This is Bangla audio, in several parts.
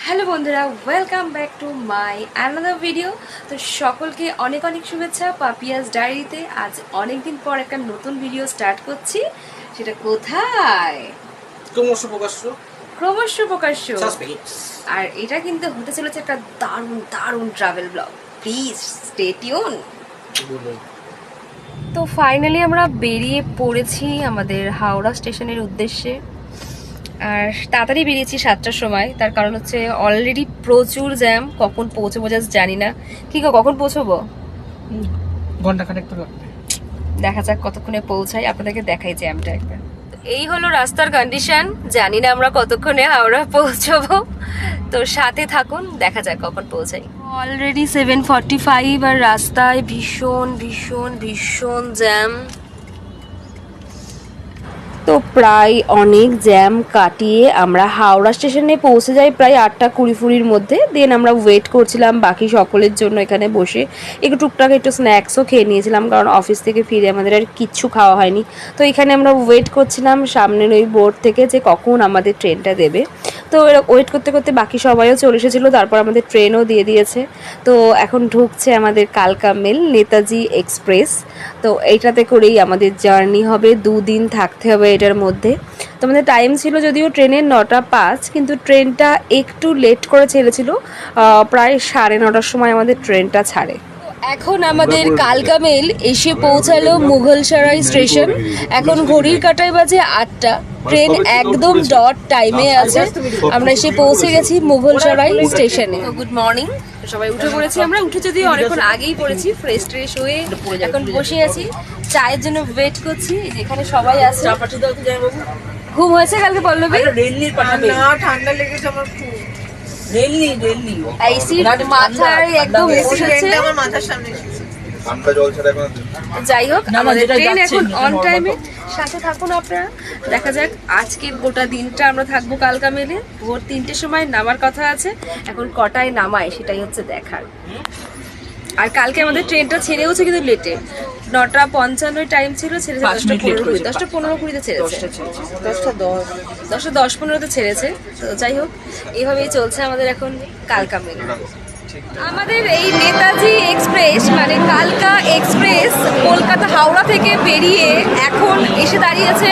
হ্যালো বন্ধুরা, welcome back to my another video. তো সকলকে অনেক অনেক শুভেচ্ছা পাপিয়াস ডায়েরিতে। আজ অনেক দিন পর একটা নতুন ভিডিও স্টার্ট করছি। সেটা কোথায়? ক্রমশ প্রকাশ্য। আর এটা কিন্তু হতে চলেছে একটা দারুণ দারুণ travel blog. Please stay tune. তো ফাইনালি আমরা বেরিয়ে পড়েছি আমাদের হাওড়া স্টেশনের উদ্দেশ্যে। আর তাড়াতাড়ি বেরিয়েছি 7টার সময়, তার কারণ হচ্ছে অলরেডি প্রচুর জ্যাম। কখন পৌঁছবো জাস্ট জানি না। কি গো, কখন পৌঁছবো? ঘন্টা খানেক তো লাগবে। দেখা যাক কতক্ষণে পৌঁছাই, আপনাদেরকে দেখাই জ্যামটা একবার। এই হলো রাস্তার কন্ডিশন। জানি না আমরা কতক্ষণে হাওড়া পৌঁছবো, তো সাথে থাকুন, দেখা যাক কখন পৌঁছাই। অলরেডি 7:45 আর রাস্তায় ভীষণ ভীষণ ভীষণ জ্যাম। তো প্রায় অনেক জ্যাম কাটিয়ে আমরা হাওড়া স্টেশনে পৌঁছে যাই প্রায় 8:20 মধ্যে। দেন আমরা ওয়েট করছিলাম বাকি সকলের জন্য এখানে বসে। একটু টুকটাক একটু স্ন্যাক্সও খেয়ে নিয়েছিলাম, কারণ অফিস থেকে ফিরে আমাদের আর কিচ্ছু খাওয়া হয়নি। তো এখানে আমরা ওয়েট করছিলাম সামনের ওই বোর্ড থেকে যে কখন আমাদের ট্রেনটা দেবে। তো ওয়েট করতে করতে বাকি সবাইও চলে এসেছিলো, তারপর আমাদের ট্রেনও দিয়ে দিয়েছে। তো এখন ঢুকছে আমাদের কালকা মেল নেতাজি এক্সপ্রেস। তো এইটাতে করেই আমাদের জার্নি হবে, 2 দিন থাকতে হবে এটার মধ্যে। তো আমাদের টাইম ছিল যদিও ট্রেনের 9:05, কিন্তু ট্রেনটা একটু লেট করে ছেড়েছিল। প্রায় 9:30 সময় আমাদের ট্রেনটা ছাড়ে। এখন আমাদের কালকা মেল এসে পৌঁছালো মুঘলসরাই স্টেশন। এখন ঘড়ির কাঁটায় বাজে 8টা। ট্রেন একদম ডট টাইমে আছে। আমরা এসে পৌঁছে গেছি মুঘলসরাই স্টেশনে। গুড মর্নিং, সবাই উঠে পড়েছি। আমরা উঠে যদিও অনেকক্ষণ আগেই পড়েছি, ফ্রেশ ট্রেশ হয়ে এখন বসে আছি, চায়ের জন্য ওয়েট করছি। এখানে সবাই আছে। ঘুম হয়েছে কালকে পল্লবী? ঠান্ডা লেগেছে আমার খুব। মাথায় একদম বসেছে। যাই হোক, আমাদের ট্রেন এখন অন টাইমে। সাথে থাকুন আপনারা, দেখা যাক। আজকে গোটা দিনটা আমরা থাকবো কালকা মেলে। ভোর 3টের সময় নামার কথা আছে, এখন কটায় নামায় সেটাই হচ্ছে দেখার। আর কালকে আমাদের ট্রেনটা ছেড়েওছে কিন্তু লেটে। 9:55 টাইম ছিল, ছেড়েছে 10:15-10:15 ছেড়েছে। 10:10-10:15 ছেড়েছে। তো যাই হোক, এইভাবেই চলছে আমাদের এখন কালকা মেল। আমাদের এই নেতাজি এক্সপ্রেস মানে কালকা এক্সপ্রেস কলকাতা হাওড়া থেকে বেরিয়ে এখন এসে দাঁড়িয়েছে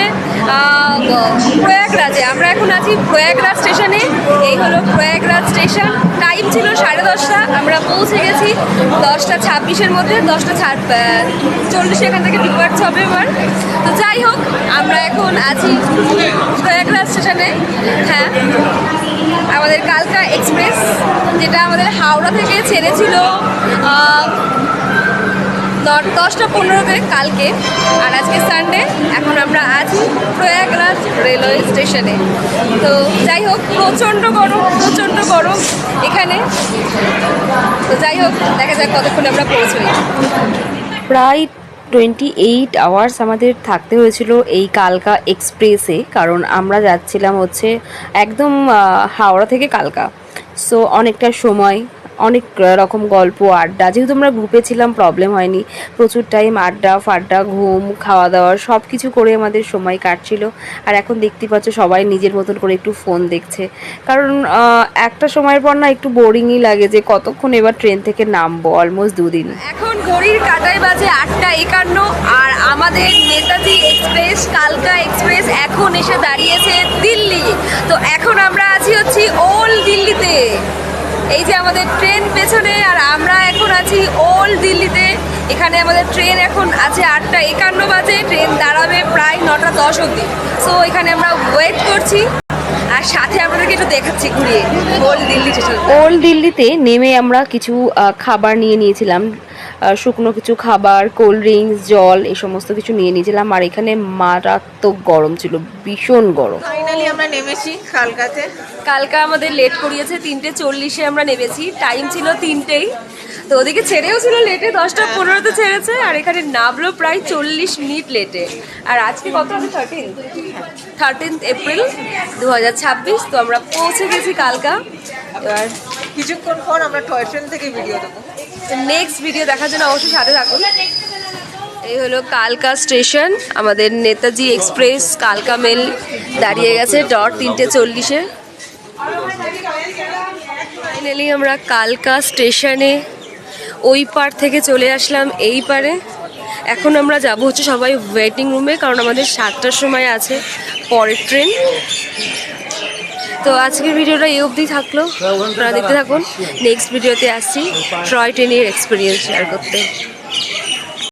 প্রয়াগরাজে। আমরা এখন আছি প্রয়াগরাজ স্টেশনে। এই হলো প্রয়াগরাজ স্টেশন। টাইম ছিল 10:30। আমরা পৌঁছে গেছি 10:26 মধ্যে। 10:40 এখান থেকে ডিপার্ট হবে আমার। তো যাই হোক, আমরা এখন আছি প্রয়াগরাজ স্টেশনে। হ্যাঁ, আমাদের কালকা এক্সপ্রেস যেটা আমাদের হাওড়া থেকে ছেড়েছিল 10:15 কালকে, আর আজকে সানডে। এখন আমরা আছি প্রয়াগরাজ রেলওয়ে স্টেশনে। তো যাই হোক, প্রচণ্ড গরম এখানে। তো যাই হোক, দেখা যাক কতক্ষণ আমরা পৌঁছই। প্রায় 28 আওয়ার্স আমাদের থাকতে হয়েছিল এই কালকা এক্সপ্রেসে, কারণ আমরা যাচ্ছিলাম হচ্ছে একদম হাওড়া থেকে কালকা। সো অনেকটা সময়, অনেক রকম গল্প আড্ডা। যেহেতু আমরা গ্রুপে ছিলাম প্রবলেম হয়নি। প্রচুর টাইম আড্ডা ফাড্ডা, ঘুম, খাওয়া দাওয়া সব কিছু করে আমাদের সময় কাটছিল। আর এখন দেখতে পাচ্ছ সবাই নিজের মতন করে একটু ফোন দেখছে, কারণ একটা সময়ের পর না একটু বোরিংই লাগে যে কতক্ষণ এবার ট্রেন থেকে নামবো। অলমোস্ট 2 দিন। এখন ঘড়ির কাঁটায় বাজে 8:51 আর আমাদের নেতাজি এক্সপ্রেস কালকা এক্সপ্রেস এখন এসে দাঁড়িয়েছে দিল্লি। তো এখন আমরা আছি হচ্ছে ওল্ড দিল্লিতে। এই যে আমাদের ট্রেন পেছনে, আর আমরা এখন আছি ওল্ড দিল্লিতে। এখানে আমাদের ট্রেন এখন আছে 8:51 বাজে। ট্রেন দাঁড়াবে প্রায় 9:10 অবধি। সো এখানে আমরা ওয়েট করছি, আর সাথে আপনাদেরকে একটু দেখাচ্ছি ঘুরিয়ে ওল্ড দিল্লি স্টেশন। ওল্ড দিল্লিতে নেমে আমরা কিছু খাবার নিয়ে নিয়েছিলাম, শুকনো কিছু খাবার, কোল্ড ড্রিঙ্কস, জল, এই সমস্ত কিছু নিয়ে নিয়েছিলাম। আর এখানে মারাত্মক গরম ছিল, ভীষণ গরম। ফাইনালি আমরা নেমেছি কালকাতে। কালকা আমাদের লেট করিয়েছে, 3:40 আমরা নেমেছি। টাইম ছিল 3টেই। তো ওদিকে ছেড়েও ছিল লেটে, 10:15 ছেড়েছে। আর এখানে নামলো প্রায় 40 মিনিট লেটে। আর আজকে কত আছে? 13 এপ্রিল 2026। তো আমরা পৌঁছে গেছি কালকা। এবার কিছুক্ষণ পর আমরা টয় ট্রেন থেকে ভিডিও দেবো। নেক্সট ভিডিও দেখার জন্য অবশ্যই সাথে থাকুন। এই হলো কালকা স্টেশন। আমাদের নেতাজি এক্সপ্রেস কালকা মেল দাঁড়িয়ে গেছে 3:40। ফাইনালি আমরা কালকা স্টেশনে ওই পার থেকে চলে আসলাম এই পারে। এখন আমরা যাব হচ্ছে সবাই ওয়েটিং রুমে, কারণ আমাদের 7টার সময় আছে পরের ট্রেন। তো আজকের ভিডিওটা এই অবধি থাকলো, আপনারা দেখতে থাকুন। নেক্সট ভিডিওতে আসছি টয় ট্রেনের এক্সপিরিয়েন্স শেয়ার করতে।